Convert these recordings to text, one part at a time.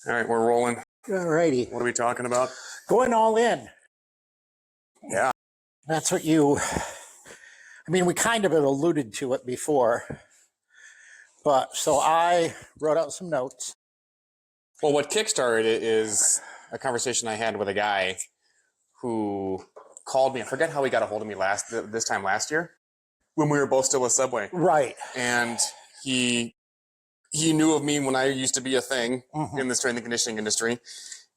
All right, we're rolling. All righty. What are we talking about? Going all in. Yeah. That's what we kind of had alluded to it before. But so I wrote out some notes. Well, what kickstarted it is a conversation I had with a guy who called me. I forget how he got a hold of me this time last year when we were both still at Subway. Right. And he knew of me when I used to be a thing in the strength and conditioning industry.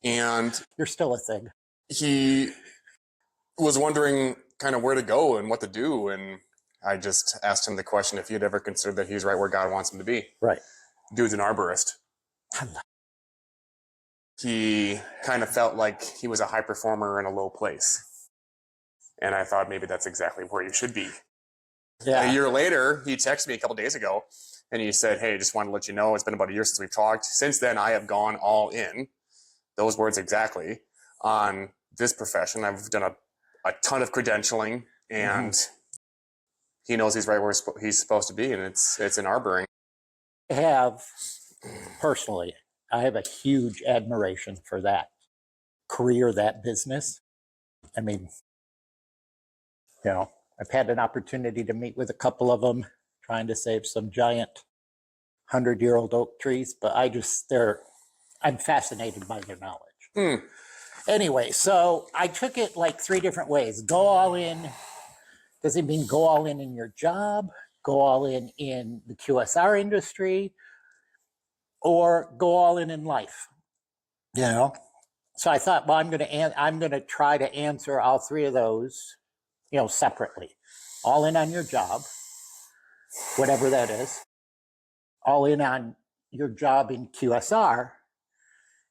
And you're still a thing. He was wondering kind of where to go and what to do. And I just asked him the question if he'd ever considered that he's right where God wants him to be. Right. Dude's an arborist. He kind of felt like he was a high performer in a low place. And I thought maybe that's exactly where you should be. Yeah. And a year later, he texted me a couple days ago and he said, "Hey, just wanted to let you know it's been about a year since we've talked. Since then, I have gone all in," those words exactly, on this profession. I've done a ton of credentialing and he knows he's right where he's supposed to be, and it's in arboring. I have a huge admiration for that career, that business. I mean, I've had an opportunity to meet with a couple of them trying to save some giant 100-year-old oak trees, but I'm fascinated by their knowledge. Anyway, so I took it like three different ways. Go all in. Does it mean go all in your job, go all in the QSR industry, or go all in life? So I thought, well, I'm going to try to answer all three of those, separately. All in on your job, whatever that is. All in on your job in QSR,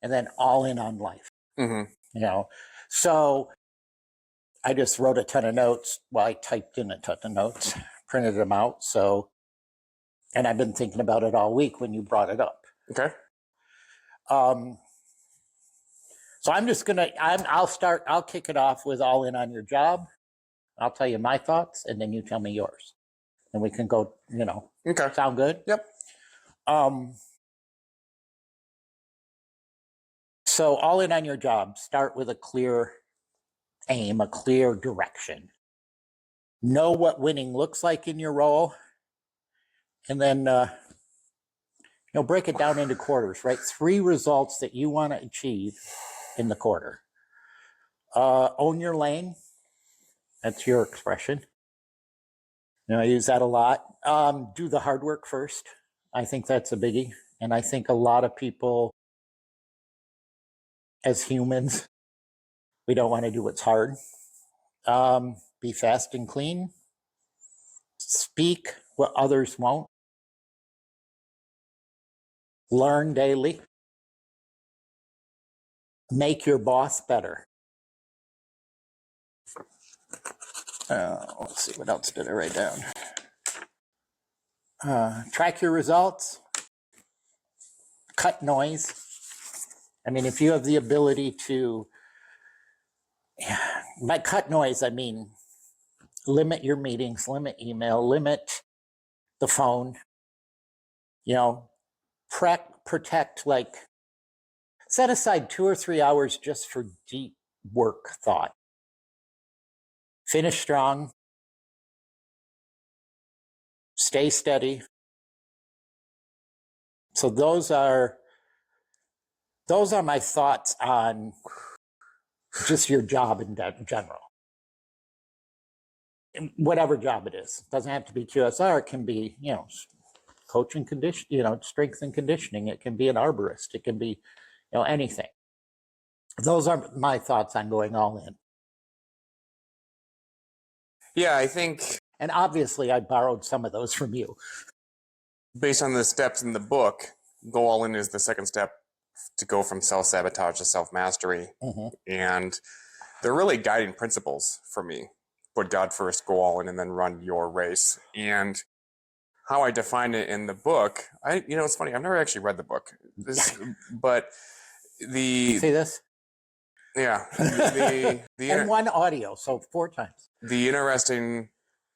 and then all in on life. So I just wrote a ton of notes. Well, I typed in a ton of notes, printed them out. And I've been thinking about it all week when you brought it up. Okay. So I'm just I'll kick it off with all in on your job. I'll tell you my thoughts and then you tell me yours. And we can go, Okay. Sound good? Yep. So all in on your job, start with a clear aim, a clear direction. Know what winning looks like in your role. And then, break it down into quarters, right? 3 results that you want to achieve in the quarter. Own your lane. That's your expression. I use that a lot. Do the hard work first. I think that's a biggie. And I think a lot of people, as humans, we don't want to do what's hard. Be fast and clean. Speak what others won't. Learn daily. Make your boss better. Let's see, what else did I write down? Track your results. Cut noise. If you have the ability to, by cut noise, I mean limit your meetings, limit email, limit the phone, protect, set aside 2 or 3 hours just for deep work thought. Finish strong. Stay steady. So those are my thoughts on just your job in general. Whatever job it is. It doesn't have to be QSR. It can be, coaching strength and conditioning. It can be an arborist. It can be, anything. Those are my thoughts on going all in. Yeah, I think. And obviously, I borrowed some of those from you. Based on the steps in the book, go all in is the second step to go from self-sabotage to self-mastery. And they're really guiding principles for me. Put God first, go all in, and then run your race. And how I define it in the book, it's funny, I've never actually read the book. But See this? Yeah. And one audio, so 4 times. The interesting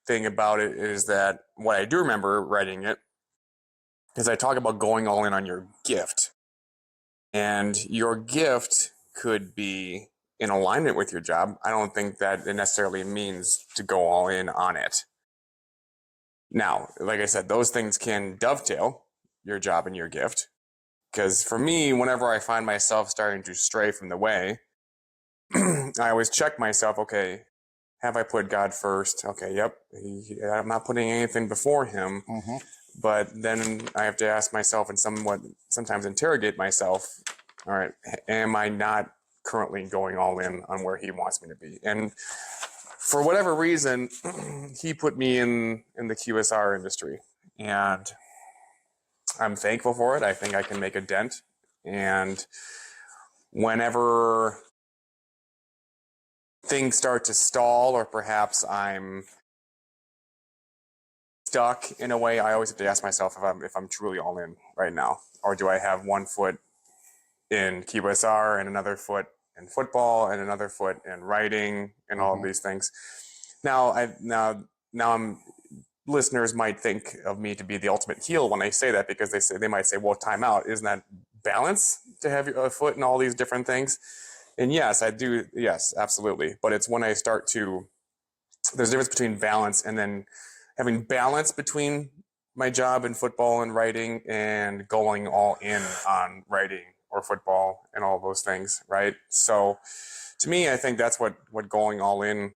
thing about it is that what I do remember writing it is I talk about going all in on your gift. and your gift could be in alignment with your job. I don't think that it necessarily means to go all in on it. Now, like I said, those things can dovetail, your job and your gift. Because for me, whenever I find myself starting to stray from the way, I always check myself, okay, have I put God first? Okay, yep. I'm not putting anything before him. Mm-hmm. But then I have to ask myself and sometimes interrogate myself, all right, am I not currently going all in on where he wants me to be? And for whatever reason, he put me in the QSR industry. And I'm thankful for it. I think I can make a dent. And whenever things start to stall, or perhaps I'm stuck in a way, I always have to ask myself if I'm truly all in right now, or do I have one foot in QSR and another foot in football and another foot in writing and all of these things. Now listeners might think of me to be the ultimate heel when I say that, because they might say, well, time out, isn't that balance to have a foot in all these different things? And yes, I do. Yes, absolutely. But it's when I start to, there's a difference between balance and then having balance between my job in football and writing and going all in on writing or football and all those things, right? So to me, I think that's what going all in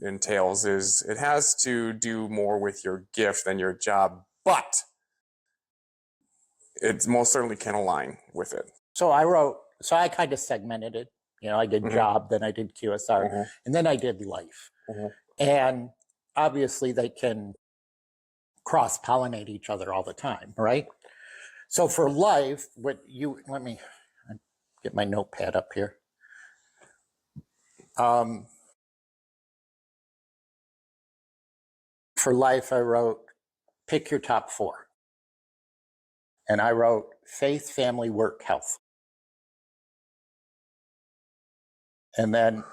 entails. Is it has to do more with your gift than your job, but it most certainly can align with it. So I kind of segmented it. I did job, then I did QSR, and then I did life. And obviously they can cross-pollinate each other all the time, right? So for life, let me get my notepad up here. For life, I wrote, pick your top 4. And I wrote faith, family, work, health. And then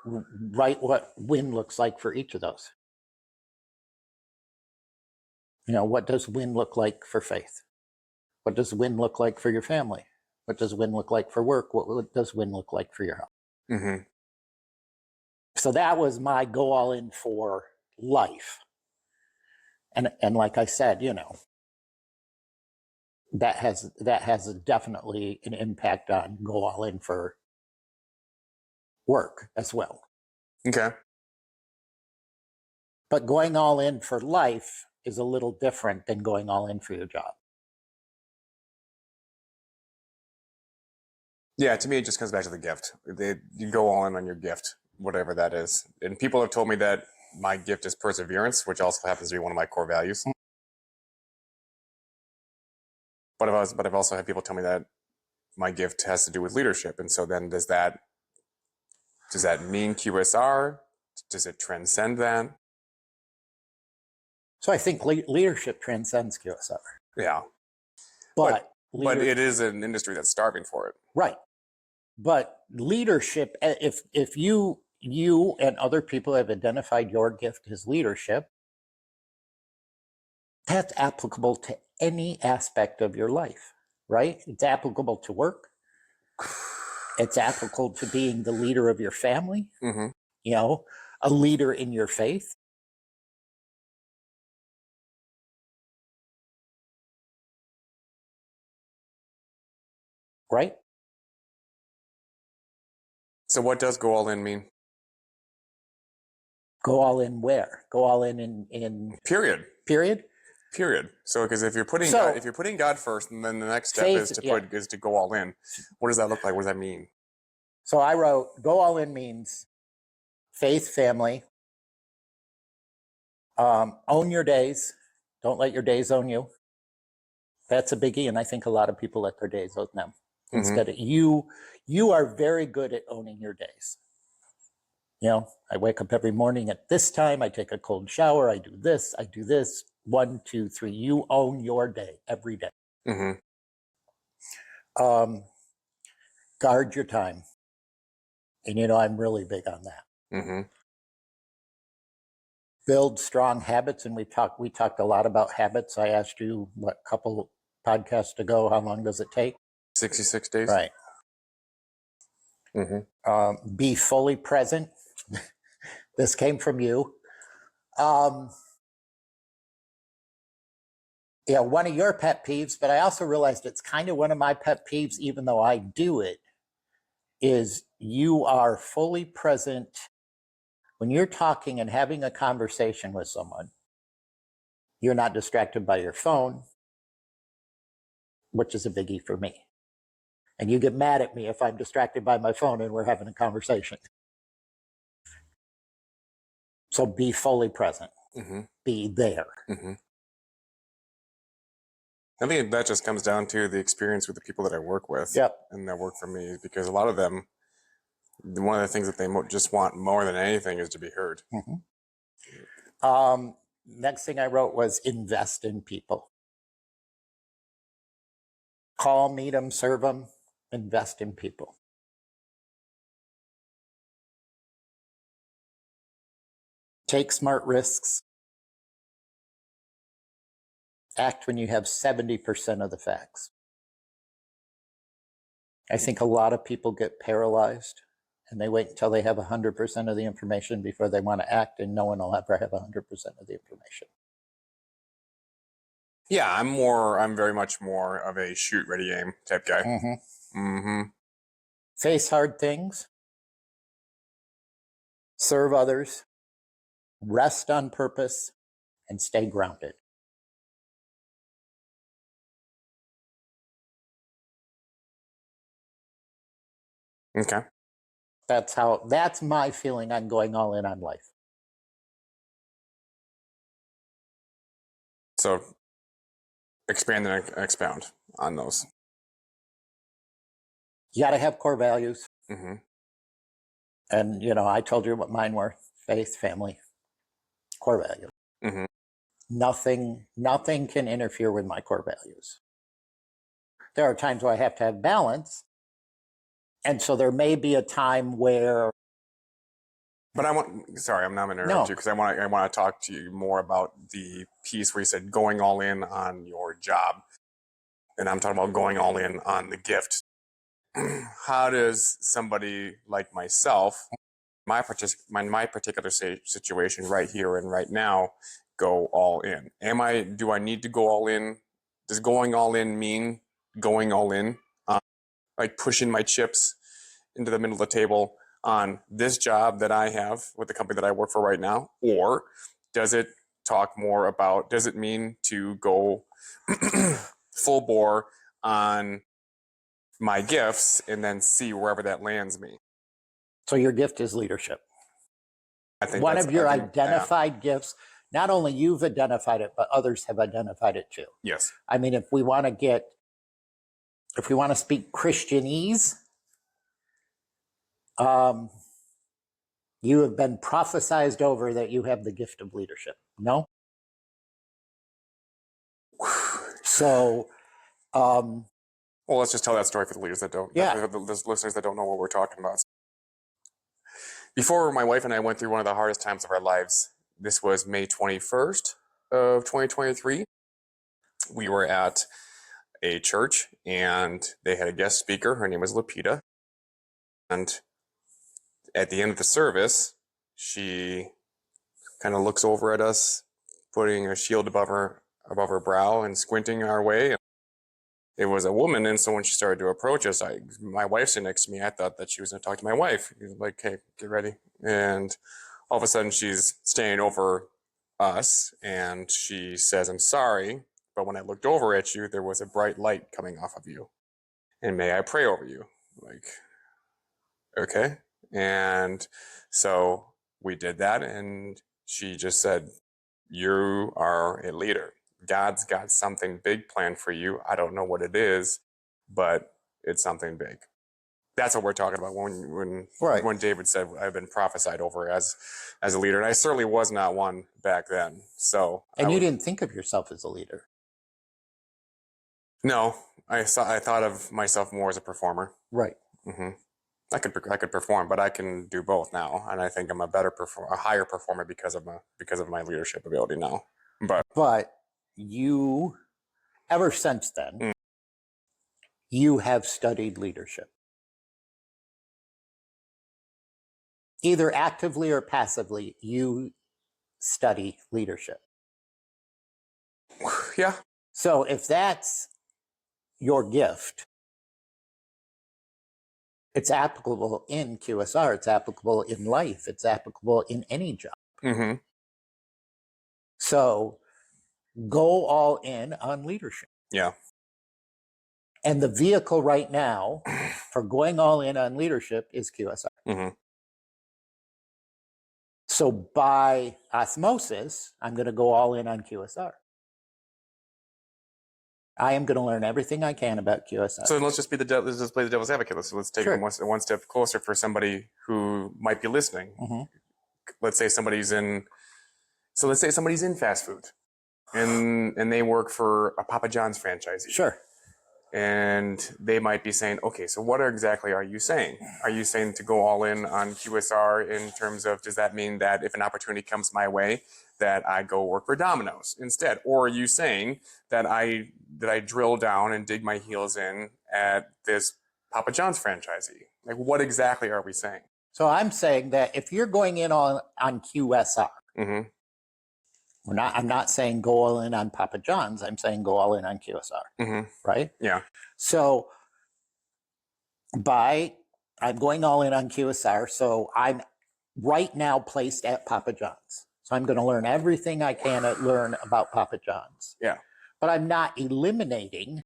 write what win looks like for each of those. What does win look like for faith? What does win look like for your family? What does win look like for work? What does win look like for your health? So that was my go all in for life. And like I said, that has definitely an impact on go all in for work as well. Okay. But going all in for life is a little different than going all in for your job. Yeah, to me, it just comes back to the gift. You go all in on your gift, whatever that is. And people have told me that my gift is perseverance, which also happens to be one of my core values. But I've also had people tell me that my gift has to do with leadership. And so then does that mean QSR? Does it transcend that? So I think leadership transcends QSR. Yeah. But it is an industry that's starving for it. Right. But leadership, if you and other people have identified your gift as leadership, that's applicable to any aspect of your life, right? It's applicable to work. It's applicable to being the leader of your family, a leader in your faith. Right? So what does go all in mean? Go all in where? Go all in Period. Period? Period. So because if you're putting God first, and then the next step is to go all in. What does that look like? What does that mean? So I wrote, go all in means faith, family, own your days. Don't let your days own you. That's a biggie, and I think a lot of people let their days own them. Instead of you are very good at owning your days. I wake up every morning at this time, I take a cold shower, I do this, 1, 2, 3. You own your day every day. Guard your time. And I'm really big on that. Build strong habits, and we talked a lot about habits. I asked you a couple podcasts ago, how long does it take? 66 days. Right. Be fully present. This came from you. Yeah, one of your pet peeves, but I also realized it's kind of one of my pet peeves, even though I do it, is you are fully present when you're talking and having a conversation with someone. You're not distracted by your phone, which is a biggie for me. And you get mad at me if I'm distracted by my phone and we're having a conversation. So be fully present. Be there. I think that just comes down to the experience with the people that I work with and that work for me, because a lot of them, one of the things that they just want more than anything is to be heard. Next thing I wrote was invest in people. Call, meet them, serve them, invest in people. Take smart risks. Act when you have 70% of the facts. I think a lot of people get paralyzed and they wait until they have 100% of the information before they want to act, and no one will ever have 100% of the information. Yeah, I'm very much more of a shoot, ready, aim type guy. Face hard things. Serve others. Rest on purpose and stay grounded. Okay. That's my feeling on going all in on life. So expand and expound on those. You got to have core values. And, I told you what mine were: faith, family, core values. Nothing can interfere with my core values. There are times where I have to have balance. And so there may be a time where. But I'm not going to interrupt you, because I want to talk to you more about the piece where you said going all in on your job. And I'm talking about going all in on the gift. How does somebody like myself, my particular situation right here and right now, go all in? Do I need to go all in? Does going all in mean going all in, like pushing my chips into the middle of the table on this job that I have with the company that I work for right now? Or does it mean to go full bore on my gifts and then see wherever that lands me? So your gift is leadership. I think one of your identified gifts. Not only you've identified it, but others have identified it too. Yes. I mean, if we want to speak Christianese, you have been prophesized over that you have the gift of leadership. No? So, well, let's just tell that story for the leaders that don't, the listeners that don't know what we're talking about. Before my wife and I went through one of the hardest times of our lives, this was May 21st of 2023. We were at a church and they had a guest speaker. Her name was Lapita. And at the end of the service, she kind of looks over at us, putting a shield above her brow and squinting our way. It was a woman, and so when she started to approach us, my wife's sitting next to me. I thought that she was going to talk to my wife. Like, hey, get ready. And all of a sudden, she's standing over us, and she says, "I'm sorry, but when I looked over at you, there was a bright light coming off of you. And may I pray over you?" Like, okay. And so we did that, and she just said, "You are a leader. God's got something big planned for you. I don't know what it is, but it's something big." That's what we're talking about when David said, "I've been prophesied over as a leader," and I certainly was not one back then. So, and you didn't think of yourself as a leader? No, I thought of myself more as a performer. Right. I could perform, but I can do both now, and I think I'm a higher performer because of my leadership ability now. But you, ever since then, you have studied leadership. either actively or passively, you study leadership. Yeah. So if that's your gift, it's applicable in QSR, it's applicable in life, it's applicable in any job. Mm-hmm. So go all in on leadership. Yeah. And the vehicle right now for going all in on leadership is QSR. Mm-hmm. So by osmosis, I'm going to go all in on QSR. I am going to learn everything I can about QSR. So let's just play the devil's advocate. Let's take Sure. it one step closer for somebody who might be listening. Mm-hmm. Let's say somebody's in fast food, and they work for a Papa John's franchisee. Sure. And they might be saying, okay, so what exactly are you saying? Are you saying to go all in on QSR in terms of, does that mean that if an opportunity comes my way, that I go work for Domino's instead? Or are you saying that I drill down and dig my heels in at this Papa John's franchisee? Like, what exactly are we saying? So I'm saying that if you're going in on QSR, mm-hmm. I'm not saying go all in on Papa John's. I'm saying go all in on QSR. Mm-hmm. Right? Yeah. So I'm going all in on QSR. So I'm right now placed at Papa John's. So I'm going to learn everything I can learn about Papa John's. Yeah. But I'm not eliminating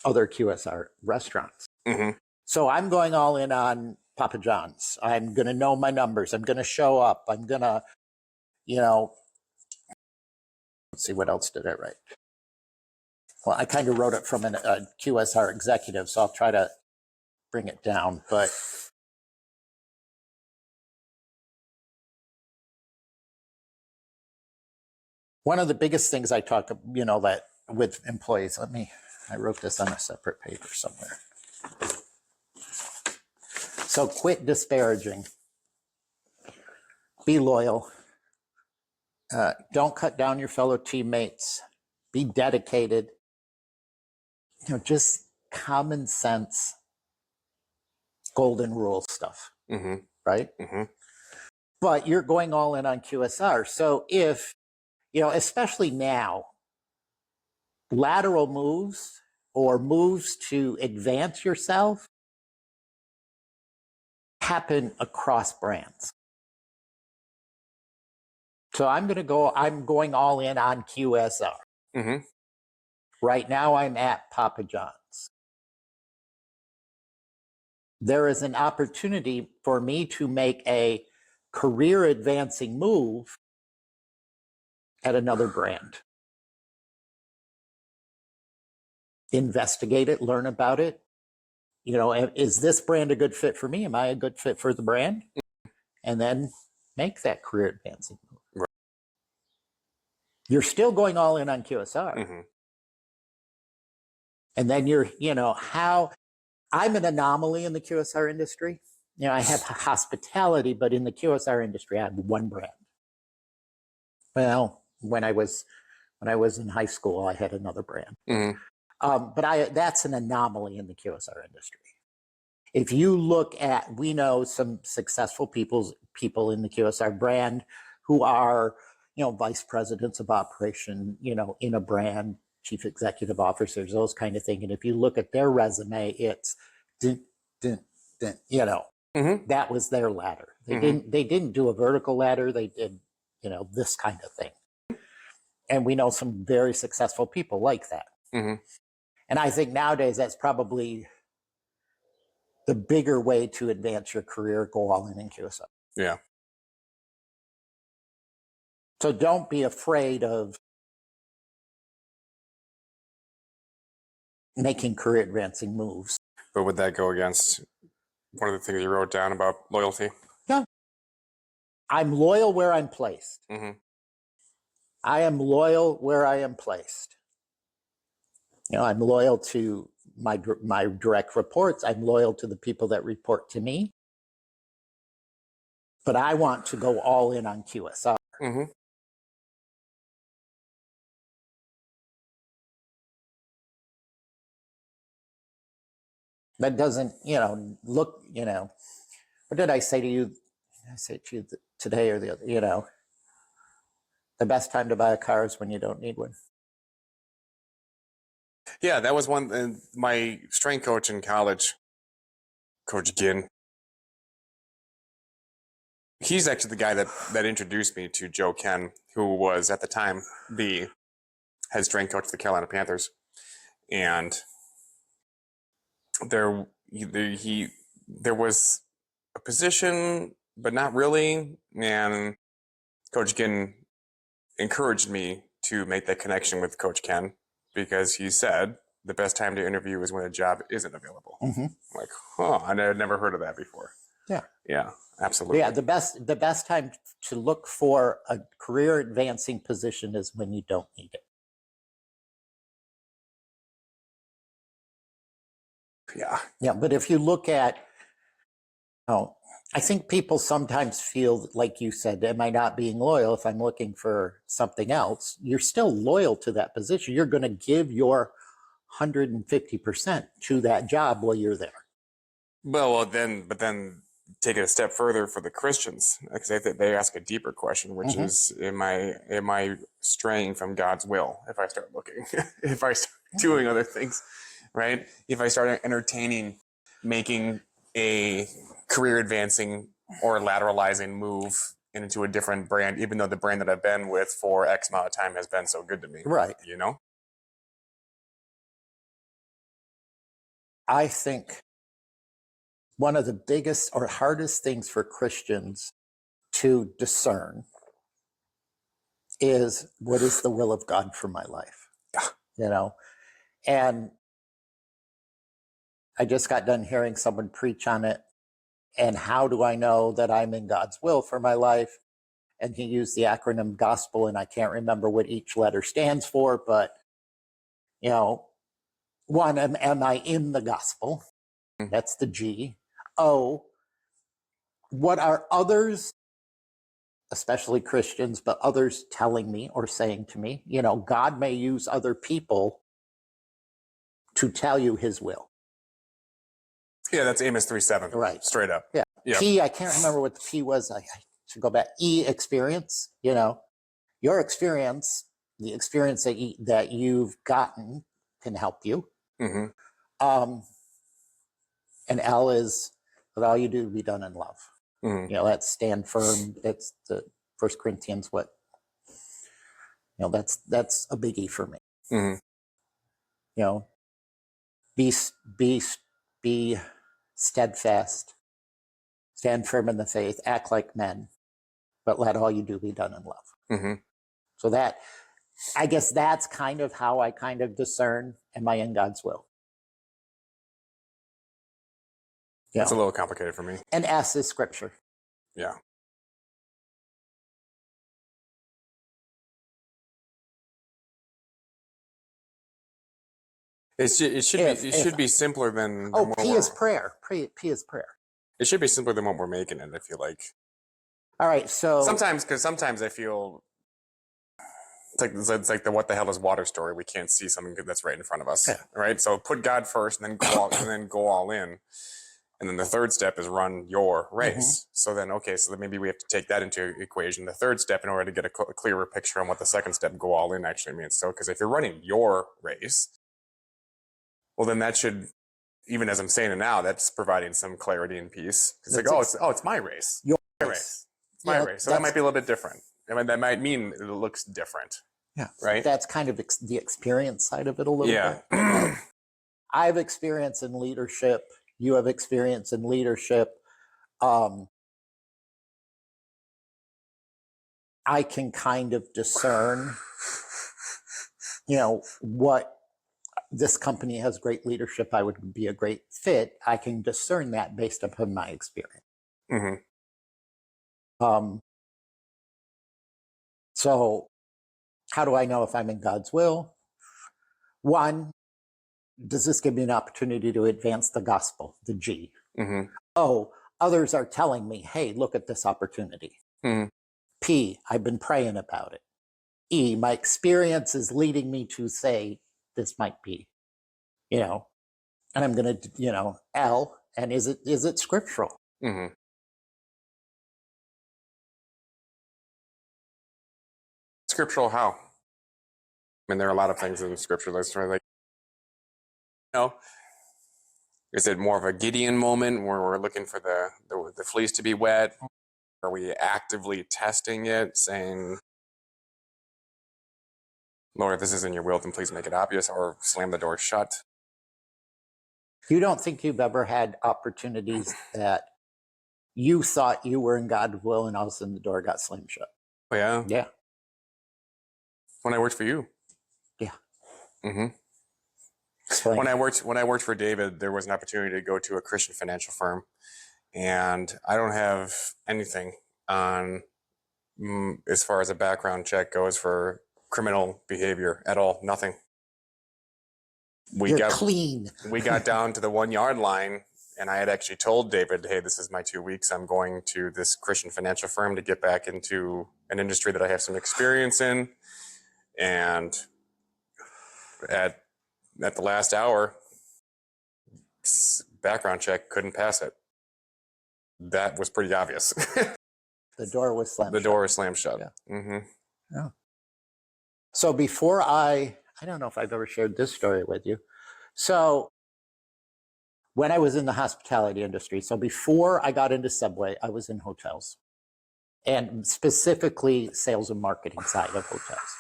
other QSR restaurants. Mm-hmm. So I'm going all in on Papa John's. I'm going to know my numbers. I'm going to show up. I'm going to, let's see, what else did I write? Well, I kind of wrote it from a QSR executive, so I'll try to bring it down. But one of the biggest things I talk, that with employees, I wrote this on a separate paper somewhere. So quit disparaging. Be loyal. Don't cut down your fellow teammates. Be dedicated. Just common sense, golden rule stuff, mm-hmm. right? Mm-hmm. But you're going all in on QSR. So if, especially now, lateral moves or moves to advance yourself happen across brands. So I'm going all in on QSR. Mm-hmm. Right now I'm at Papa John's. There is an opportunity for me to make a career advancing move at another brand. Investigate it, learn about it. Is this brand a good fit for me? Am I a good fit for the brand? And then make that career advancing move. Right. You're still going all in on QSR. Mm-hmm. And then I'm an anomaly in the QSR industry. I have hospitality, but in the QSR industry, I have one brand. Well, when I was in high school, I had another brand. Mm-hmm. But that's an anomaly in the QSR industry. If you look at, we know some successful people in the QSR brand who are, vice presidents of operation, in a brand, chief executive officers, those kind of things. And if you look at their resume, it's, Mm-hmm. that was their ladder. Mm-hmm. They didn't do a vertical ladder. They did, this kind of thing. And we know some very successful people like that. Mm-hmm. And I think nowadays that's probably the bigger way to advance your career, go all in QSR. Yeah. So don't be afraid of making career advancing moves. But would that go against one of the things you wrote down about loyalty? No. I'm loyal where I'm placed. Mm-hmm. I am loyal where I am placed. I'm loyal to my direct reports. I'm loyal to the people that report to me. But I want to go all in on QSR. Mm-hmm. That doesn't, look, What did I say to you? I say to you today or the other, the best time to buy a car is when you don't need one. Yeah, that was one. My strength coach in college, Coach Ginn, he's actually the guy that introduced me to Joe Ken, who was at the time the head strength coach of the Carolina Panthers. And there was a position, but not really. And Coach Ginn encouraged me to make that connection with Coach Ken because he said the best time to interview is when a job isn't available. Mm-hmm. I'm like, I had never heard of that before. Yeah, absolutely. Yeah, the best time to look for a career advancing position is when you don't need it. Yeah, but if you look at, I think people sometimes feel, like you said, am I not being loyal if I'm looking for something else? You're still loyal to that position. You're going to give your 150% to that job while you're there. But then take it a step further for the Christians, because they ask a deeper question, which is, am I straying from God's will if I start looking, if I start doing other things, right? If I start entertaining making a career advancing or lateralizing move into a different brand, even though the brand that I've been with for X amount of time has been so good to me, right? I think one of the biggest or hardest things for Christians to discern is, what is the will of God for my life? And I just got done hearing someone preach on it. And how do I know that I'm in God's will for my life? And he used the acronym GOSPEL, and I can't remember what each letter stands for, but, one, am I in the gospel? That's the G. O, what are others, especially Christians, but others telling me or saying to me? God may use other people to tell you his will. Yeah, that's Amos 3:7. Right. Straight up. Yeah. Yep. P, I can't remember what the P was. I should go back. E, experience. Your experience, the experience that you've gotten can help you. Mm-hmm. And L is, with all you do, be done in love. Mm-hmm. That's stand firm. That's the 1 Corinthians. That's a biggie for me. Mm-hmm. Be steadfast, stand firm in the faith, act like men, but let all you do be done in love. Mm-hmm. So I guess that's kind of how I kind of discern, am I in God's will? It's a little complicated for me. And S is scripture. Yeah. It should be simpler than P is prayer. P is prayer. It should be simpler than what we're making it, I feel like. All right, so sometimes I feel it's like the what the hell is water story. We can't see something good that's right in front of us, right? So put God first, and then go all in, and then the third step is run your race. So then maybe we have to take that into equation. The third step, in order to get a clearer picture on what the second step, go all in, actually means. So because if you're running your race, well, then that should, even as I'm saying it now, that's providing some clarity and peace. It's like, it's my race. Your race. It's my race. So that might be a little bit different. I mean, that might mean it looks different. Yeah. Right? That's kind of the experience side of it a little bit. Yeah. I have experience in leadership. You have experience in leadership. I can kind of discern, what this company has great leadership. I would be a great fit. I can discern that based upon my experience. So how do I know if I'm in God's will? One, does this give me an opportunity to advance the gospel, the G? O, others are telling me, hey, look at this opportunity. P, I've been praying about it. E, my experience is leading me to say this might be, and I'm going to, L, and is it scriptural? Scriptural how? I mean, there are a lot of things in scripture that's like, is it more of a Gideon moment where we're looking for the fleece to be wet? Are we actively testing it, saying, Lord, if this isn't your will, then please make it obvious, or slam the door shut? You don't think you've ever had opportunities that you thought you were in God's will and all of a sudden the door got slammed shut? Oh, yeah? Yeah. When I worked for you. Yeah. Mm-hmm. When I worked for David, there was an opportunity to go to a Christian financial firm, and I don't have anything on as far as a background check goes for criminal behavior at all. Nothing. You're clean. We got down to the 1 yard line, and I had actually told David, "Hey, this is my 2 weeks. I'm going to this Christian financial firm to get back into an industry that I have some experience in." And at the last hour, background check couldn't pass it. That was pretty obvious. The door was slammed shut. The door was slammed shut. Yeah. Mm-hmm. Yeah. So before I don't know if I've ever shared this story with you. So when I was in the hospitality industry, so before I got into Subway, I was in hotels, and specifically sales and marketing side of hotels.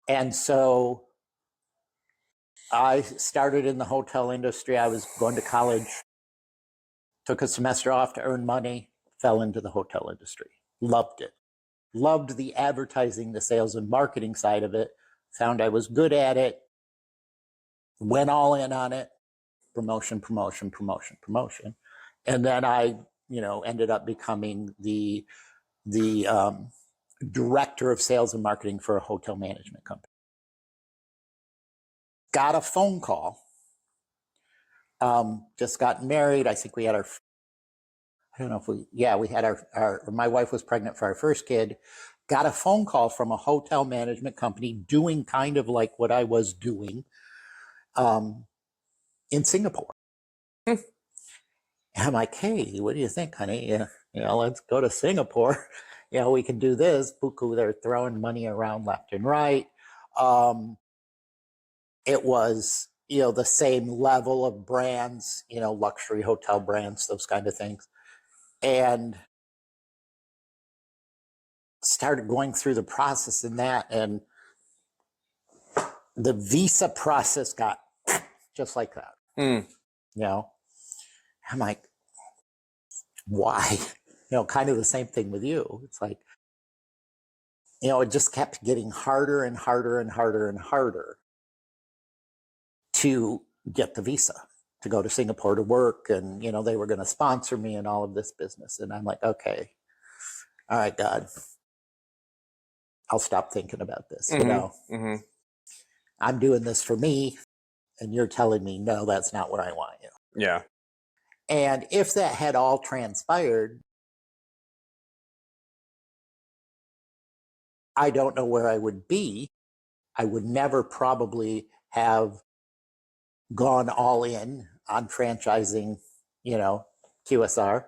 And so I started in the hotel industry. I was going to college, took a semester off to earn money, fell into the hotel industry. Loved it. Loved the advertising, the sales and marketing side of it. Found I was good at it. Went all in on it. Promotion. And then I, ended up becoming the director of sales and marketing for a hotel management company. Got a phone call. Just got married. I think we had my wife was pregnant for our first kid. Got a phone call from a hotel management company doing kind of like what I was doing in Singapore. And I'm like, hey, what do you think, honey? Let's go to Singapore. We can do this. Buku, they're throwing money around left and right. It was, the same level of brands, luxury hotel brands, those kind of things. And started going through the process in that, and the visa process got just like that. I'm like, why? Kind of the same thing with you. It's like, it just kept getting harder and harder and harder and harder to get the visa to go to Singapore to work. And, they were going to sponsor me and all of this business. And I'm like, okay, all right, God, I'll stop thinking about this. Mm-hmm. I'm doing this for me, and you're telling me, no, that's not where I want you. Yeah. And if that had all transpired, I don't know where I would be. I would never probably have gone all in on franchising, QSR.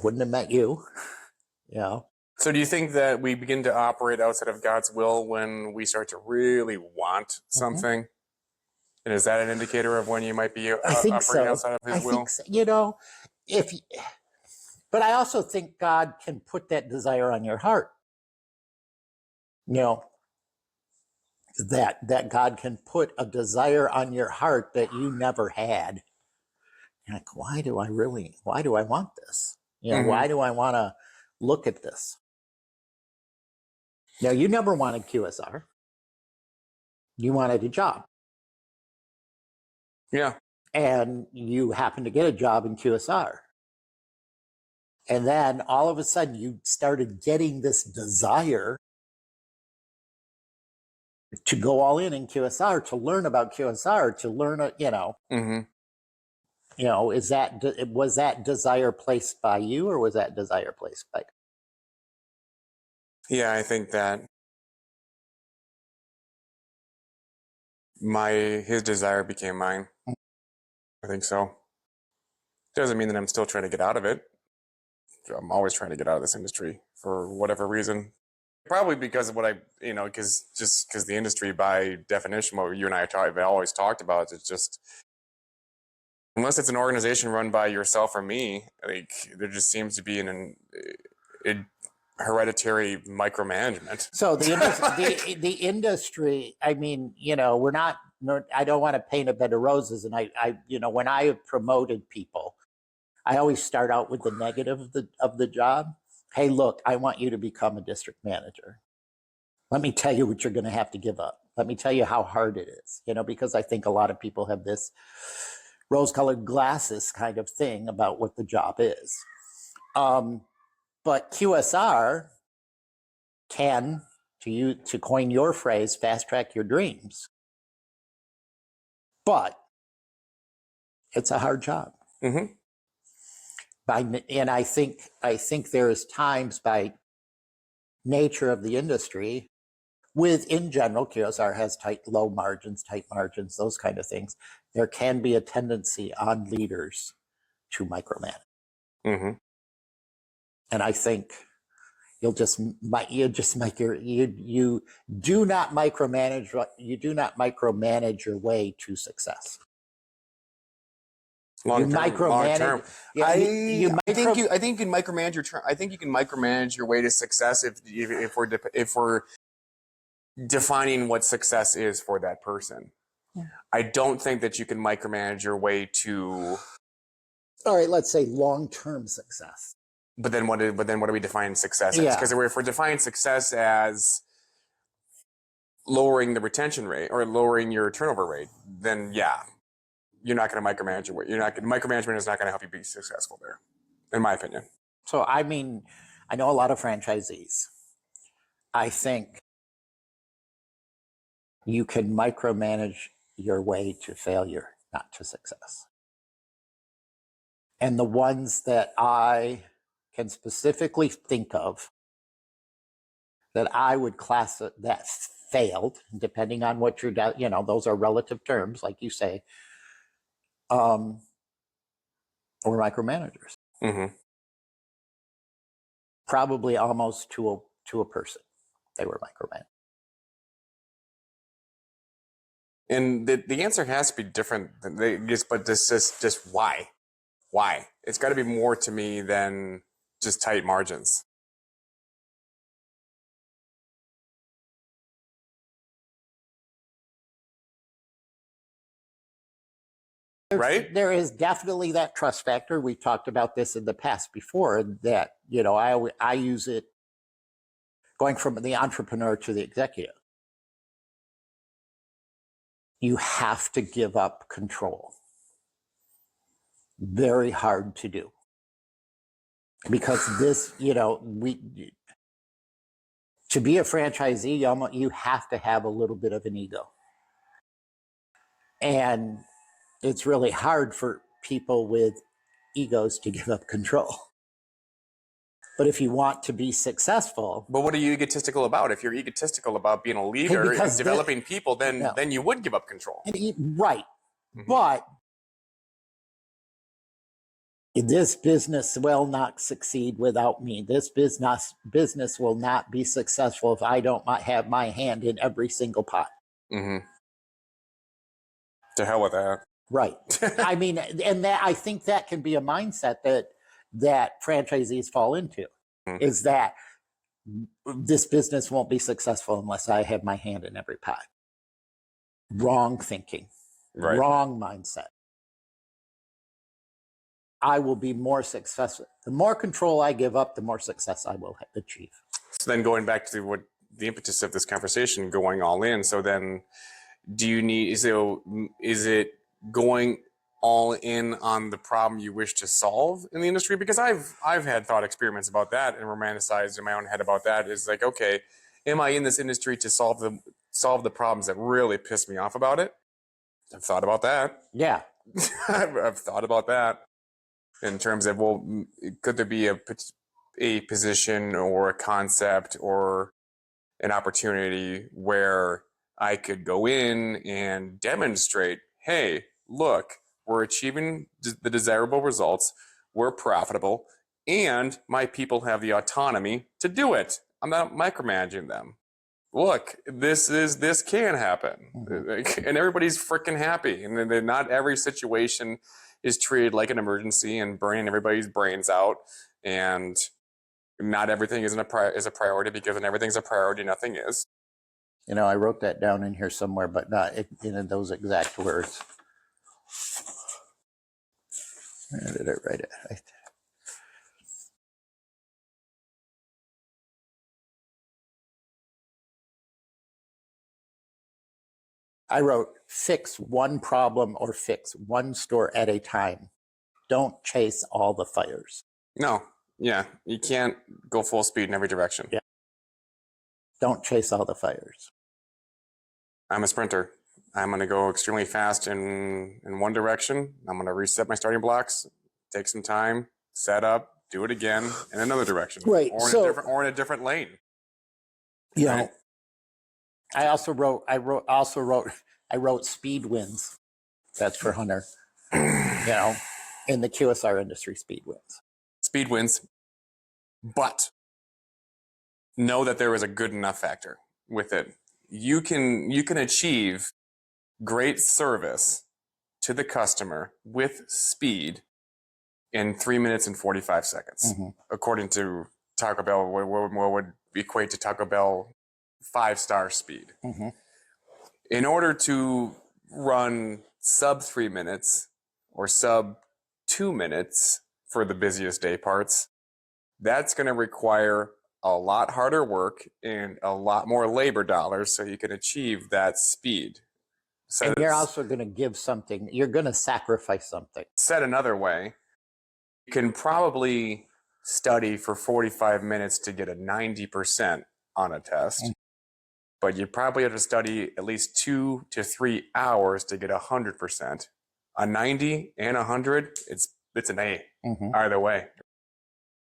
Wouldn't have met you, So do you think that we begin to operate outside of God's will when we start to really want something? Mm-hmm. And is that an indicator of when you might be operating outside of His will? Think so. But I also think God can put that desire on your heart. That God can put a desire on your heart that you never had. You're like, why do I want this? Mm-hmm. Why do I want to look at this? You never wanted QSR. You wanted a job. Yeah. And you happened to get a job in QSR. And then all of a sudden you started getting this desire to go all in QSR, to learn about QSR, to learn, Mm-hmm. Was that desire placed by you, or was that desire placed by? Yeah, I think that his desire became mine. I think so. Doesn't mean that I'm still trying to get out of it. I'm always trying to get out of this industry for whatever reason. Probably because of what because the industry, by definition, what you and I have always talked about, is just, unless it's an organization run by yourself or me, like, there just seems to be an hereditary micromanagement. So the industry, I mean, we're not, I don't want to paint a bed of roses. And I when I have promoted people, I always start out with the negative of the job. Hey, look, I want you to become a district manager. Let me tell you what you're going to have to give up. Let me tell you how hard it is, because I think a lot of people have this rose-colored glasses kind of thing about what the job is. But QSR can, to coin your phrase, fast track your dreams. But it's a hard job. Mm-hmm. And I think there is times, by nature of the industry, in general, QSR has tight margins, those kind of things. There can be a tendency on leaders to micromanage. Mm-hmm. And I think you do not micromanage your way to success. Long term. Yeah, I think you can micromanage I think you can micromanage your way to success if we're defining what success is for that person. Yeah. I don't think that you can micromanage your way to, all right, let's say long-term success. But then what do we define success as? Because if we're defining success as lowering the retention rate or lowering your turnover rate, then yeah, you're not going to micromanage your way. Micromanagement is not going to help you be successful there, in my opinion. So, I mean, I know a lot of franchisees. I think you can micromanage your way to failure, not to success. And the ones that I can specifically think of that I would class that failed, depending on what you're, those are relative terms, like you say, or micromanagers. Mm-hmm. Probably almost to a person, they were micromanaged. And the answer has to be different than but this is just why? Why? It's got to be more to me than just tight margins. Right? There is definitely that trust factor. We talked about this in the past before, that, I use it going from the entrepreneur to the executive. You have to give up control. Very hard to do. Because this, to be a franchisee, you have to have a little bit of an ego. And it's really hard for people with egos to give up control. But if you want to be successful... But what are you egotistical about? If you're egotistical about being a leader and developing people, then you would give up control. Right. Mm-hmm. But this business will not succeed without me. This business will not be successful if I don't have my hand in every single pot. Mm-hmm. To hell with that. Right. I mean, and that, I think that can be a mindset that franchisees fall into, is that this business won't be successful unless I have my hand in every pot. Wrong thinking. Right. Wrong mindset. I will be more successful. The more control I give up, the more success I will achieve. So then going back to what the impetus of this conversation, going all in. So then is it going all in on the problem you wish to solve in the industry? Because I've had thought experiments about that and romanticized in my own head about that. Is like, okay, am I in this industry to solve the problems that really piss me off about it? I've thought about that. Yeah. I've thought about that in terms of, well, could there be a position or a concept or an opportunity where I could go in and demonstrate, hey, look, we're achieving the desirable results. We're profitable. and my people have the autonomy to do it. I'm not micromanaging them. Look, this can happen, and everybody's freaking happy. And then not every situation is treated like an emergency and burning everybody's brains out. And not everything is a priority, because when everything's a priority, nothing is. I wrote that down in here somewhere, but not in those exact words. Where did I write it? I wrote, fix one problem or fix one store at a time. Don't chase all the fires. No, yeah, you can't go full speed in every direction. Yeah. Don't chase all the fires. I'm a sprinter. I'm going to go extremely fast in one direction. I'm going to reset my starting blocks, take some time, set up, do it again in another direction. Right. Or in a different lane. You know, I also wrote speed wins. That's for Hunter. In the QSR industry, speed wins. Speed wins. But know that there is a good enough factor with it. You can achieve great service to the customer with speed in 3 minutes and 45 seconds, according to Taco Bell. What would equate to Taco Bell 5-star speed. In order to run sub 3 minutes or sub 2 minutes for the busiest day parts, that's going to require a lot harder work and a lot more labor dollars, so you can achieve that speed. So, and you're also going to give something. You're going to sacrifice something. Said another way, you can probably study for 45 minutes to get a 90% on a test, but you probably have to study at least 2 to 3 hours to get 100%. A 90 and 100, it's an A either way.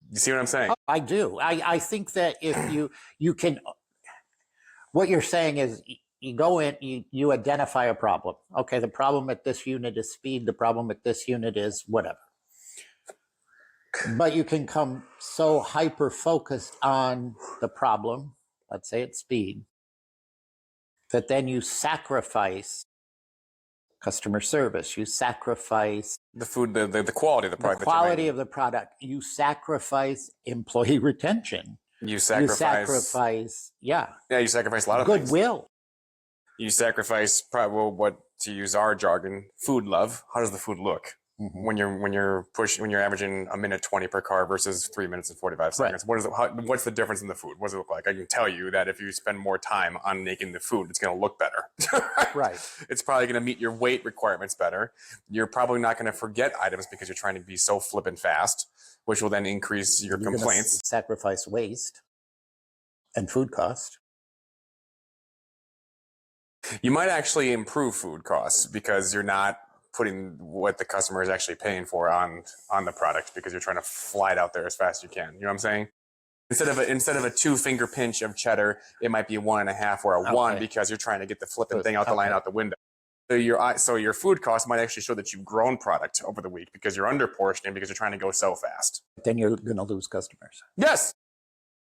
You see what I'm saying? Oh, I do. I think that if you can, what you're saying is you go in, you identify a problem. Okay, the problem at this unit is speed. The problem at this unit is whatever. But you can come so hyper-focused on the problem, let's say it's speed, that then you sacrifice customer service, you sacrifice the food, the quality of the product. The quality of the product. You sacrifice employee retention. You sacrifice yeah. Yeah, you sacrifice a lot of things. Goodwill. You sacrifice probably, what, to use our jargon, food love. How does the food look? When you're averaging 1:20 per car versus 3 minutes and 45 seconds, right. What's the difference in the food? What does it look like? I can tell you that if you spend more time on making the food, it's going to look better. Right. It's probably going to meet your weight requirements better. You're probably not going to forget items because you're trying to be so flippin' fast, which will then increase your complaints. Sacrifice waste and food cost. You might actually improve food costs because you're not putting what the customer is actually paying for on the product, because you're trying to fly it out there as fast as you can. You know what I'm saying? Instead of a 2-finger pinch of cheddar, it might be a 1.5 or a 1, because you're trying to get the flipping thing out the line out the window. So your food cost might actually show that you've grown product over the week because you're under portioning, because you're trying to go so fast. Then you're going to lose customers. Yes.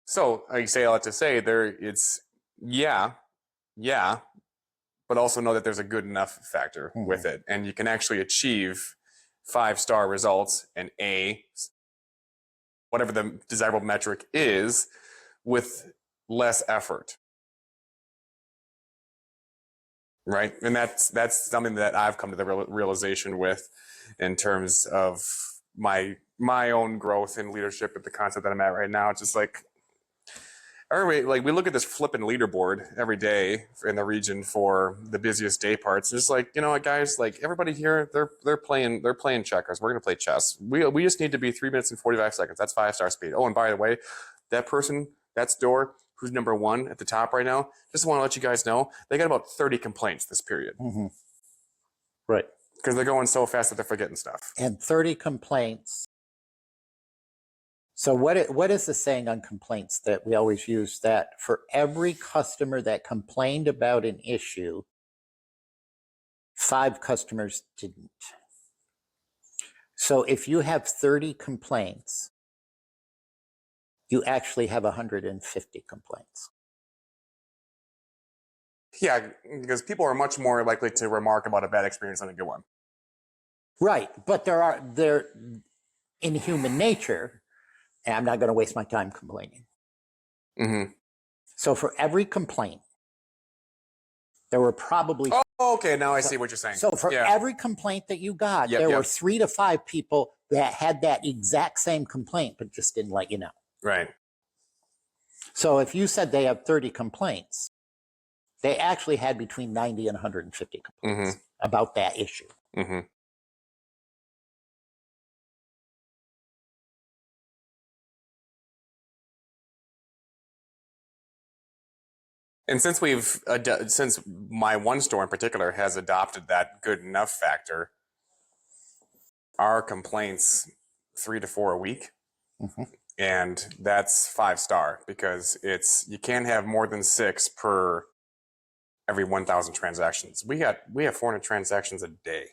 So I say all that to say but also know that there's a good enough factor with it. And you can actually achieve 5-star results and whatever the desirable metric is, with less effort. Right? And that's something that I've come to the realization with in terms of my own growth in leadership at the concept that I'm at right now. It's just like, we look at this flipping leaderboard every day in the region for the busiest day parts. It's like, you know what, guys, like everybody here, they're playing checkers. We're going to play chess. We just need to be 3 minutes and 45 seconds. That's 5-star speed. Oh, and by the way, that person, that store who's number 1 at the top right now, just want to let you guys know, they got about 30 complaints this period. Right. Because they're going so fast that they're forgetting stuff. And 30 complaints. So what is the saying on complaints that we always use? That for every customer that complained about an issue, 5 customers didn't. So if you have 30 complaints you actually have 150 complaints. Yeah, because people are much more likely to remark about a bad experience than a good one. Right, but there in human nature, and I'm not going to waste my time complaining. Mm-hmm. So for every complaint, there were probably... Oh, okay, now I see what you're saying. So for every complaint that you got, there were 3 to 5 people that had that exact same complaint, but just didn't let you know. Right. So if you said they have 30 complaints, they actually had between 90 and 150 complaints about that issue. Mm-hmm. And since since my one store in particular has adopted that good enough factor, our complaints 3 to 4 a week, and that's 5-star because you can't have more than 6 per every 1,000 transactions. We have 400 transactions a day.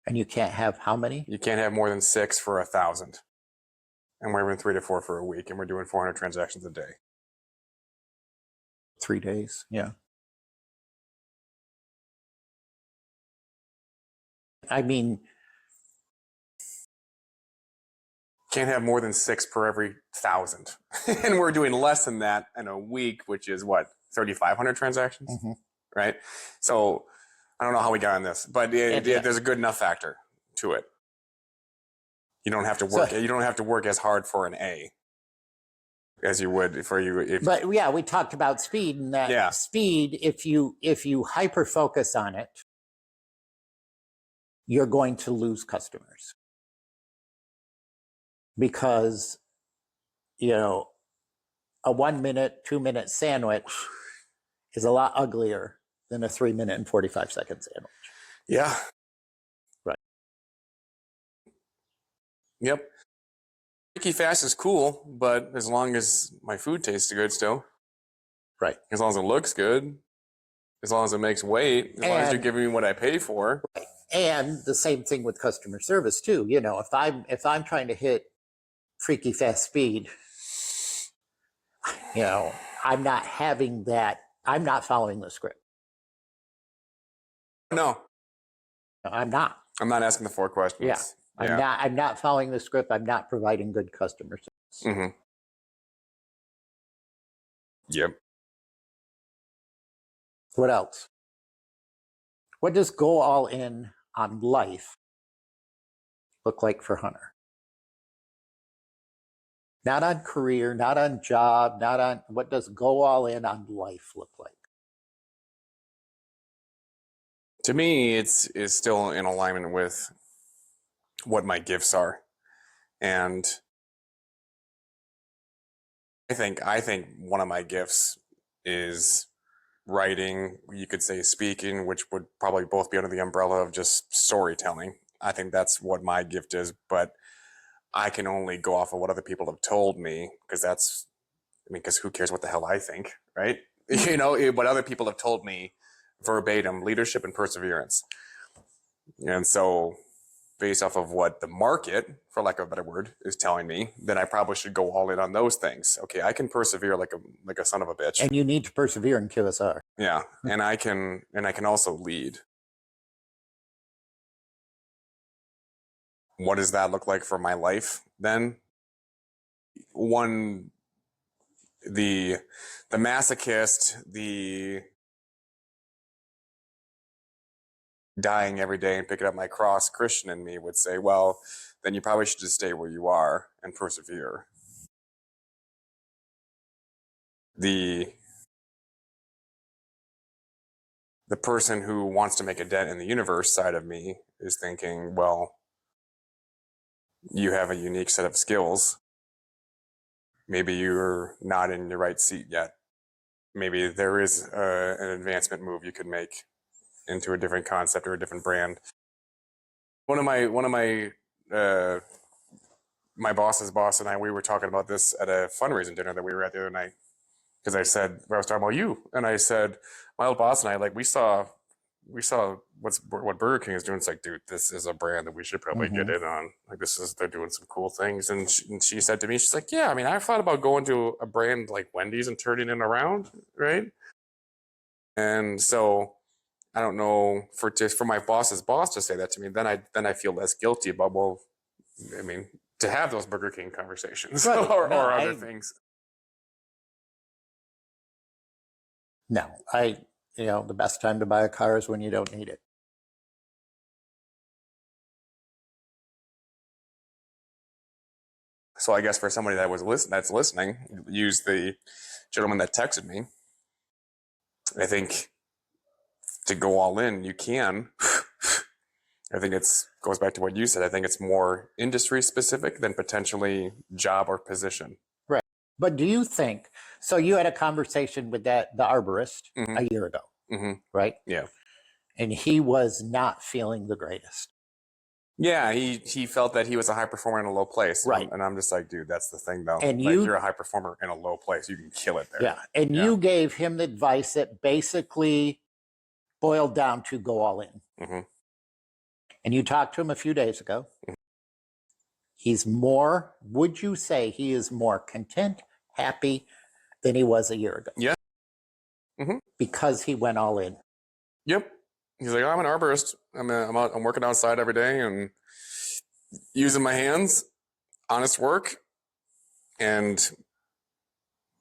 And you can't have how many? You can't have more than 6 for 1,000. And we're having 3 to 4 for a week, and we're doing 400 transactions a day. 3 days, yeah. I mean, can't have more than 6 per every 1,000. And we're doing less than that in a week, which is what, 3,500 transactions, right? So I don't know how we got on this, but there's a good enough factor to it. You don't have to work. You don't have to work as hard for an A as you would for you. But yeah, we talked about speed, and that speed. If you hyper focus on it, you're going to lose customers because a 1 minute, 2 minute sandwich is a lot uglier than a 3 minute and 45 second sandwich. Yeah. Right. Yep. Quickie fast is cool, but as long as my food tastes good still. Right. As long as it looks good, as long as it makes weight, as long as you're giving me what I pay for. Right. And the same thing with customer service too. If I'm trying to hit freaky fast speed, I'm not having that. I'm not following the script. No, I'm not. I'm not asking the 4 questions. Yeah. I'm not following the script. I'm not providing good customer service. Yep. What else? What does go all in on life look like for Hunter? Not on career, not on job, not on... What does go all in on life look like? To me, it's still in alignment with what my gifts are. And I think one of my gifts is writing, you could say speaking, which would probably both be under the umbrella of just storytelling. I think that's what my gift is, but I can only go off of what other people have told me because who cares what the hell I think, right? What other people have told me verbatim, leadership and perseverance. And so based off of what the market, for lack of a better word, is telling me, then I probably should go all in on those things. Okay, I can persevere like a son of a bitch. And you need to persevere in QSR. Yeah, and I can also lead. What does that look like for my life then? One, the masochist, the dying every day and picking up my cross Christian in me would say, well, then you probably should just stay where you are and persevere. The person who wants to make a dent in the universe side of me is thinking, well, you have a unique set of skills. Maybe you're not in the right seat yet. Maybe there is an advancement move you could make into a different concept or a different brand. One of my my boss's boss and I, we were talking about this at a fundraising dinner that we were at the other night. Because I was talking about you, and I said, my old boss and I, we saw we saw what Burger King is doing. It's like, dude, this is a brand that we should probably get in on. Like, they're doing some cool things. And she said to me, she's like, yeah, I mean, I've thought about going to a brand like Wendy's and turning it around, right? And so I don't know, for my boss's boss to say that to me, then I feel less guilty about, well, I mean, to have those Burger King conversations or other things. No, the best time to buy a car is when you don't need it. So I guess for somebody that's listening, use the gentleman that texted me. I think to go all in, you can. I think goes back to what you said. I think it's more industry specific than potentially job or position. Right. But do you think, so you had a conversation with the arborist a year ago, right? Yeah. And he was not feeling the greatest. Yeah, he felt that he was a high performer in a low place. Right. And I'm just like, dude, that's the thing though. And like, you're a high performer in a low place. You can kill it there. Yeah. And you gave him the advice that basically boiled down to go all in. And you talked to him a few days ago. He's more, would you say he is more content, happy than he was a year ago? Yeah. Because he went all in. Yep. He's like, I'm an arborist. I'm working outside every day and using my hands, honest work. And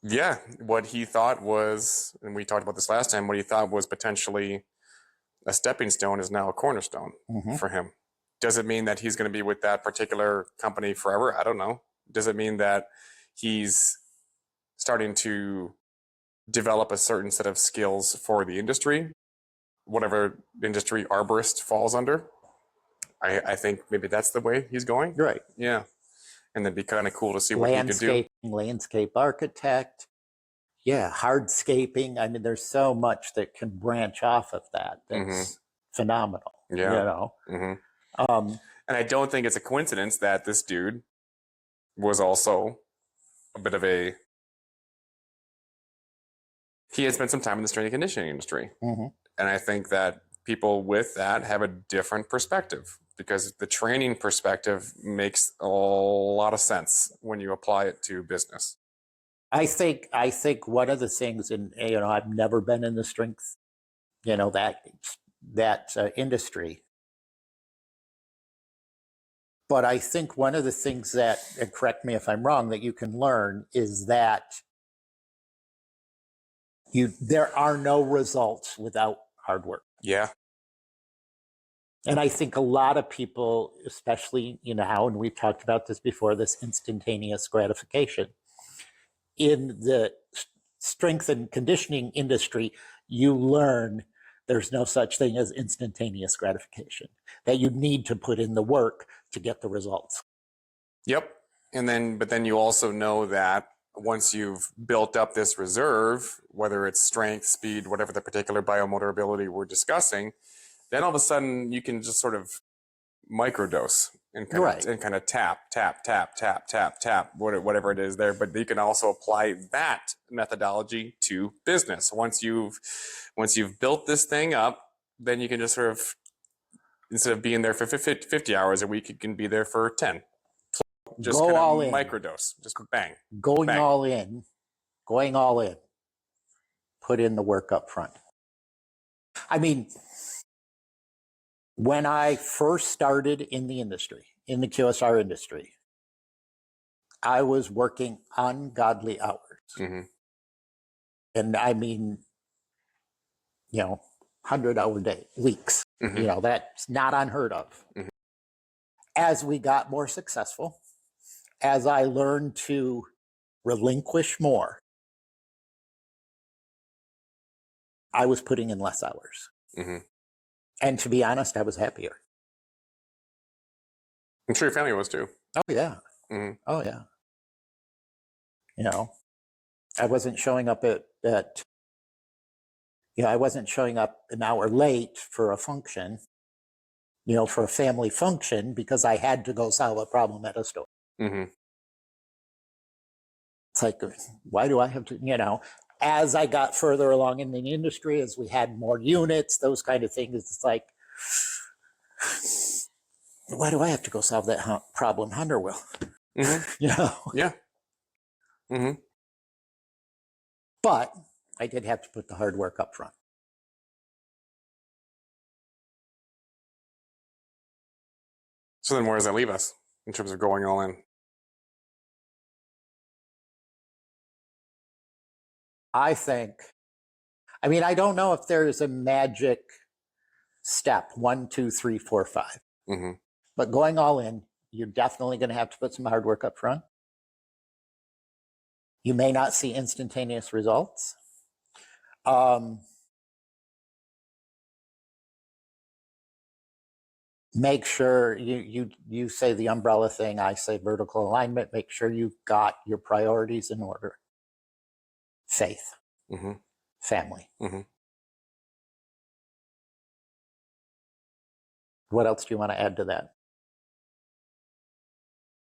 yeah, what he thought was, and we talked about this last time, what he thought was potentially a stepping stone is now a cornerstone for him. Does it mean that he's going to be with that particular company forever? I don't know. Does it mean that he's starting to develop a certain set of skills for the industry, whatever industry arborist falls under? I think maybe that's the way he's going. Right. Yeah. And it'd be kind of cool to see what he could do. Landscape architect. Yeah, hardscaping. I mean, there's so much that can branch off of that. That's phenomenal. Yeah. And I don't think it's a coincidence that this dude was also a bit of he had spent some time in the strength and conditioning industry. And I think that people with that have a different perspective, because the training perspective makes a lot of sense when you apply it to business. I think one of the things, and I've never been in the strength, that industry. But I think one of the things that, and correct me if I'm wrong, that you can learn is that there are no results without hard work. Yeah. And I think a lot of people, especially, and we've talked about this before, this instantaneous gratification. In the strength and conditioning industry, you learn there's no such thing as instantaneous gratification, that you need to put in the work to get the results. Yep. But then you also know that once you've built up this reserve, whether it's strength, speed, whatever the particular biomotor ability we're discussing, then all of a sudden you can just sort of microdose and kind of tap, whatever it is there. But you can also apply that methodology to business. Once you've built this thing up, then you can just sort of, instead of being there for 50 hours a week, you can be there for 10. Just go all in. Microdose. Just bang. Going all in. Put in the work up front. I mean, when I first started in the industry, in the QSR industry, I was working ungodly hours. And I mean, 100-hour weeks. That's not unheard of. As we got more successful, as I learned to relinquish more, I was putting in less hours. And to be honest, I was happier. I'm sure your family was too. Oh, yeah. Oh, yeah. I wasn't showing up I wasn't showing up an hour late for a function, for a family function, because I had to go solve a problem at a store. It's like, why do I have to, as I got further along in the industry, as we had more units, those kind of things, it's like, why do I have to go solve that problem? Hunter will. Mm-hmm. You know? Yeah. Mm-hmm. But I did have to put the hard work up front. So then where does that leave us in terms of going all in? I mean, I don't know if there's a magic step 1, 2, 3, 4, 5. Mm-hmm. But going all in, you're definitely going to have to put some hard work up front. You may not see instantaneous results. Make sure you say the umbrella thing, I say vertical alignment. Make sure you've got your priorities in order. Faith, mm-hmm. family. Mm-hmm. What else do you want to add to that?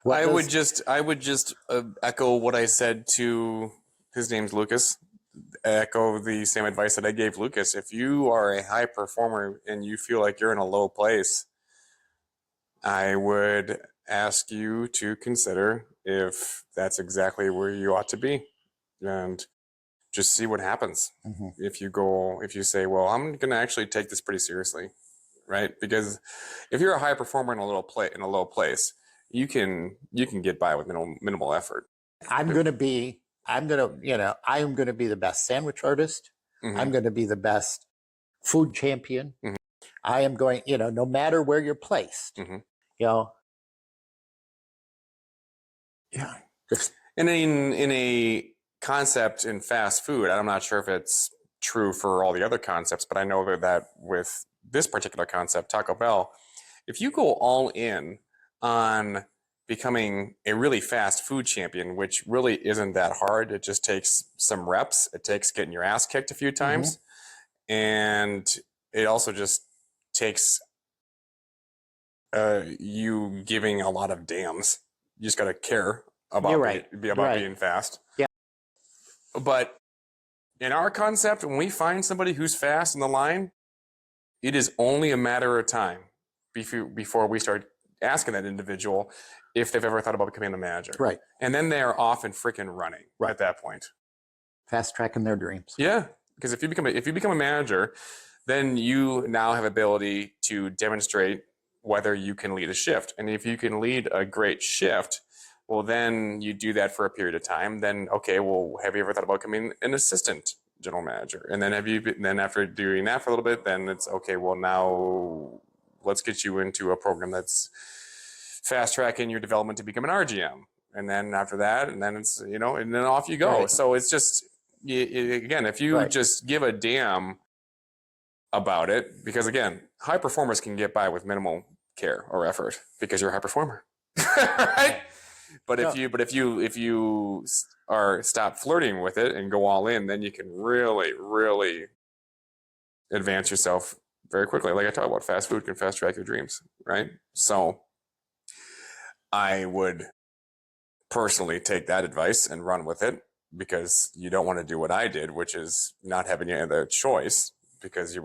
I would just echo what I said to, his name's Lucas. Echo the same advice that I gave Lucas. If you are a high performer and you feel like you're in a low place, I would ask you to consider if that's exactly where you ought to be, and just see what happens. Mm-hmm. If you say, well, I'm going to actually take this pretty seriously, right? Because if you're a high performer in a low place, you can get by with minimal effort. I am going to be the best sandwich artist. Mm-hmm. I'm going to be the best food champion. Mm-hmm. I am going, no matter where you're placed, Mm-hmm. yeah. And in a concept in fast food, I'm not sure if it's true for all the other concepts, but I know that with this particular concept, Taco Bell, if you go all in on becoming a really fast food champion, which really isn't that hard, it just takes some reps. It takes getting your ass kicked a few times. Mm-hmm. And it also just takes you giving a lot of damns. You just got to care about being fast. Yeah. But in our concept, when we find somebody who's fast in the line, it is only a matter of time before we start asking that individual if they've ever thought about becoming the manager. Right. And then they're off and freaking running at that point. Fast tracking their dreams. Yeah. Because if you become a manager, then you now have ability to demonstrate whether you can lead a shift. And if you can lead a great shift, well, then you do that for a period of time. Then, okay, well, have you ever thought about becoming an assistant general manager? And then then after doing that for a little bit, then it's okay, well, now let's get you into a program that's fast tracking your development to become an RGM. And then after that, and then it's, and then off you go. Right. So it's just, again, if you just give a damn about it, because again, high performers can get by with minimal care or effort because you're a high performer. Right? But if you stop flirting with it and go all in, then you can really, really advance yourself very quickly. Like I talked about, fast food can fast track your dreams, right? So I would personally take that advice and run with it, because you don't want to do what I did, which is not having any other choice, because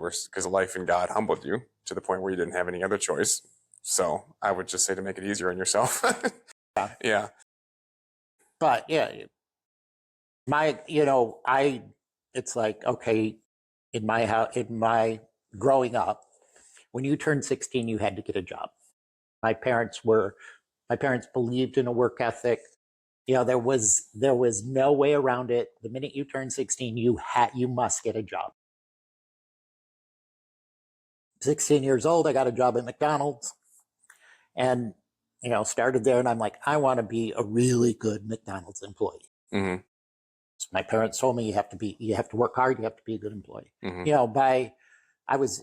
life and God humbled you to the point where you didn't have any other choice. So I would just say to make it easier on yourself. Yeah. But yeah, it's like, okay, in my growing up, when you turned 16, you had to get a job. My parents believed in a work ethic. There was no way around it. The minute you turned 16, you must get a job. 16 years old, I got a job at McDonald's, and started there, and I'm like, I want to be a really good McDonald's employee. Mm-hmm. So my parents told me you have to work hard, you have to be a good employee. Mm-hmm.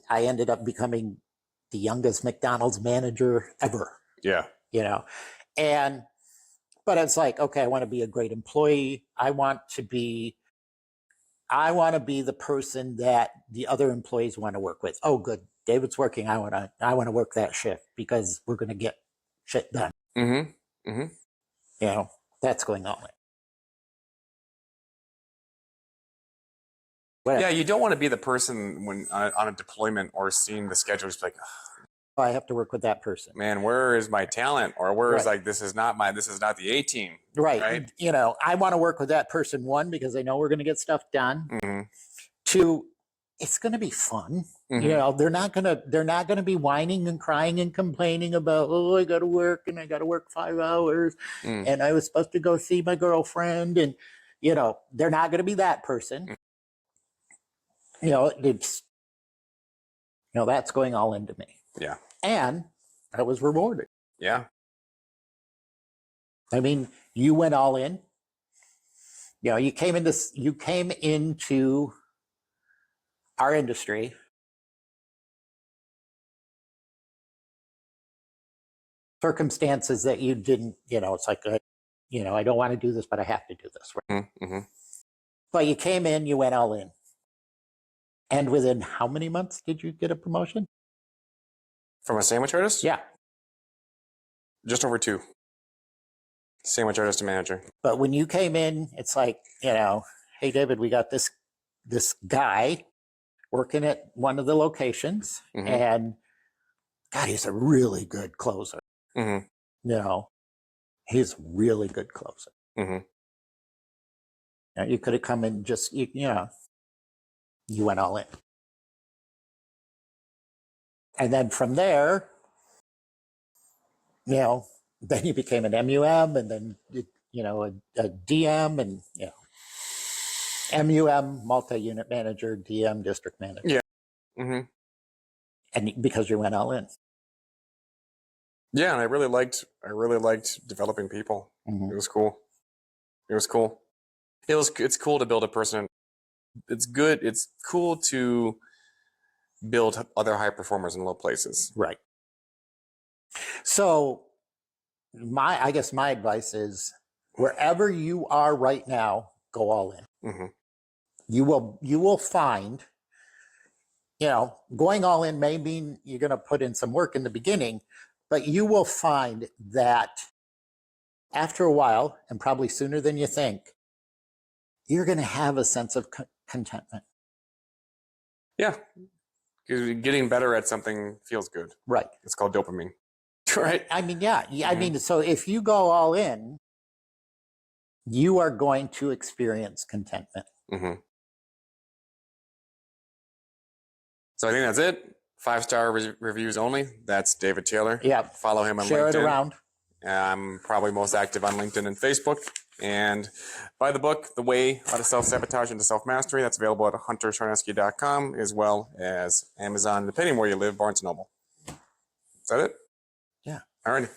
I ended up becoming the youngest McDonald's manager ever. Yeah. But it's like, okay, I want to be a great employee. I want to be the person that the other employees want to work with. Oh, good, David's working. I want to work that shift because we're going to get shit done. Mm-hmm. Mm-hmm. That's going on. Yeah, you don't want to be the person when on a deployment or seeing the schedule, just like, oh, I have to work with that person. Man, where is my talent? Or where is like, this is not the A team. Right. You know, I want to work with that person, one, because I know we're going to get stuff done. Two, it's going to be fun. You know, they're not going to be whining and crying and complaining about, oh, I got to work and I got to work 5 hours and I was supposed to go see my girlfriend. And, you know, they're not going to be that person. You know, it's, you know, that's going all into me. Yeah. And I was rewarded. Yeah. I mean, you went all in. You know, you came into our industry circumstances that you didn't, you know, it's like, you know, I don't want to do this, but I have to do this. Right? But you came in, you went all in. And within how many months did you get a promotion? From a sandwich artist? Yeah. Just over 2. Sandwich artist to manager. But when you came in, it's like, you know, hey, David, we got this guy working at one of the locations, and God, he's a really good closer. You know, he's a really good closer. Now, you could have come in just, you know, you went all in. And then from there, you know, then you became an MUM, and then, you know, a DM, and, you know, MUM, multi-unit manager, DM, district manager. Yeah. And because you went all in. Yeah, and I really liked developing people. It was cool. It's cool to build a person. It's cool to build other high performers in low places. Right. So I guess my advice is, wherever you are right now, go all in. You will find, you know, going all in may mean you're going to put in some work in the beginning, but you will find that after a while, and probably sooner than you think, you're going to have a sense of contentment. Yeah. Getting better at something feels good. Right. It's called dopamine. Right. I mean, yeah. I mean, so if you go all in, you are going to experience contentment. So I think that's it. 5-star reviews only. That's David Taylor. Yeah. Follow him on LinkedIn. Share it around. I'm probably most active on LinkedIn and Facebook. And buy the book, The Way Out of Self-Sabotage into Self-Mastery. That's available at huntercharneski.com, as well as Amazon, depending where you live, Barnes & Noble. Is that it? Yeah. All righty.